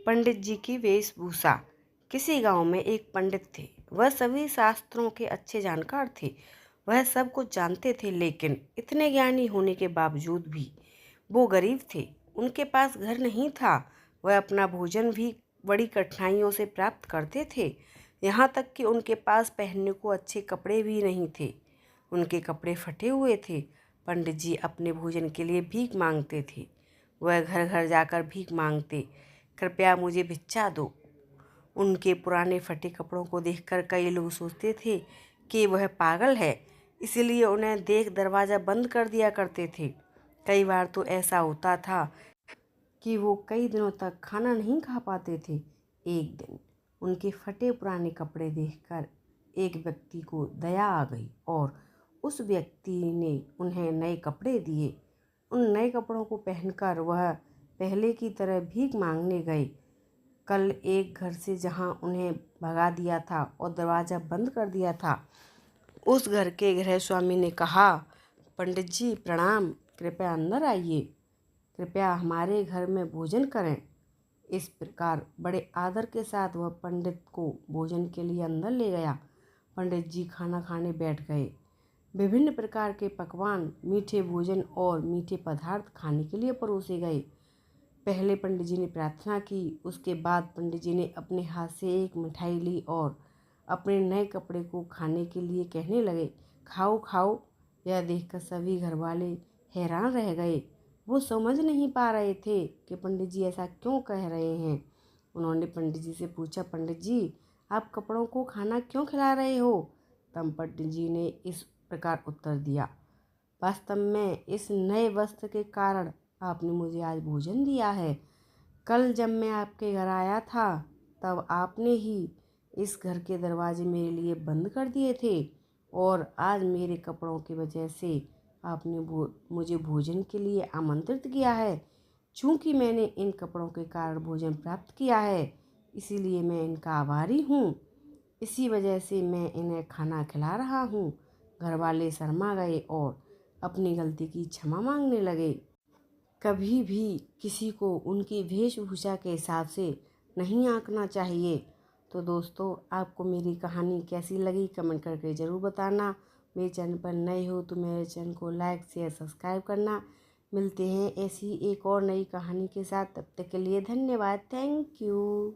पंडित जी की वेशभूषा। किसी गांव में एक पंडित थे। वह सभी शास्त्रों के अच्छे जानकार थे। वह सब कुछ जानते थे, लेकिन इतने ज्ञानी होने के बावजूद भी वो गरीब थे। उनके पास घर नहीं था। वह अपना भोजन भी बड़ी कठिनाइयों से प्राप्त करते थे। यहाँ तक कि उनके पास पहनने को अच्छे कपड़े भी नहीं थे। उनके कपड़े फटे हुए थे। पंडित जी अपने भोजन के लिए भीख मांगते थे। वह घर घर जाकर भीख मांगते, कृपया मुझे भिक्षा दो। उनके पुराने फटे कपड़ों को देखकर कई लोग सोचते थे कि वह पागल है, इसलिए उन्हें देख दरवाज़ा बंद कर दिया करते थे। कई बार तो ऐसा होता था कि वो कई दिनों तक खाना नहीं खा पाते थे। एक दिन उनके फटे पुराने कपड़े देखकर एक व्यक्ति को दया आ गई और उस व्यक्ति ने उन्हें नए कपड़े दिए। उन नए कपड़ों को पहनकर वह पहले की तरह भीख मांगने गए। कल एक घर से जहां उन्हें भगा दिया था और दरवाज़ा बंद कर दिया था, उस घर के गृह स्वामी ने कहा, पंडित जी प्रणाम, कृपया अंदर आइए, कृपया हमारे घर में भोजन करें। इस प्रकार बड़े आदर के साथ वह पंडित को भोजन के लिए अंदर ले गया। पंडित जी खाना खाने बैठ गए। विभिन्न प्रकार के पकवान, मीठे भोजन और मीठे पदार्थ खाने के लिए परोसे गए। पहले पंडित जी ने प्रार्थना की, उसके बाद पंडित जी ने अपने हाथ से एक मिठाई ली और अपने नए कपड़े को खाने के लिए कहने लगे, खाओ खाओ। यह देखकर सभी घर वाले हैरान रह गए। वो समझ नहीं पा रहे थे कि पंडित जी ऐसा क्यों कह रहे हैं। उन्होंने पंडित जी से पूछा, पंडित जी आप कपड़ों को खाना क्यों खिला रहे हो? तब पंडित जी ने इस प्रकार उत्तर दिया, वास्तव में इस नए वस्त्र के कारण आपने मुझे आज भोजन दिया है। कल जब मैं आपके घर आया था तब आपने ही इस घर के दरवाजे मेरे लिए बंद कर दिए थे और आज मेरे कपड़ों की वजह से आपने मुझे भोजन के लिए आमंत्रित किया है। चूँकि मैंने इन कपड़ों के कारण भोजन प्राप्त किया है, इसीलिए मैं इनका आभारी हूँ। इसी वजह से मैं इन्हें खाना खिला रहा हूँ। घर वाले शर्मा गए और अपनी गलती की क्षमा मांगने लगे। कभी भी किसी को उनकी वेशभूषा के हिसाब से नहीं आंकना चाहिए। तो दोस्तों, आपको मेरी कहानी कैसी लगी कमेंट करके ज़रूर बताना। मेरे चैनल पर नए हो तो मेरे चैनल को लाइक शेयर सब्सक्राइब करना। मिलते हैं ऐसी एक और नई कहानी के साथ, तब तक के लिए धन्यवाद। Thank you.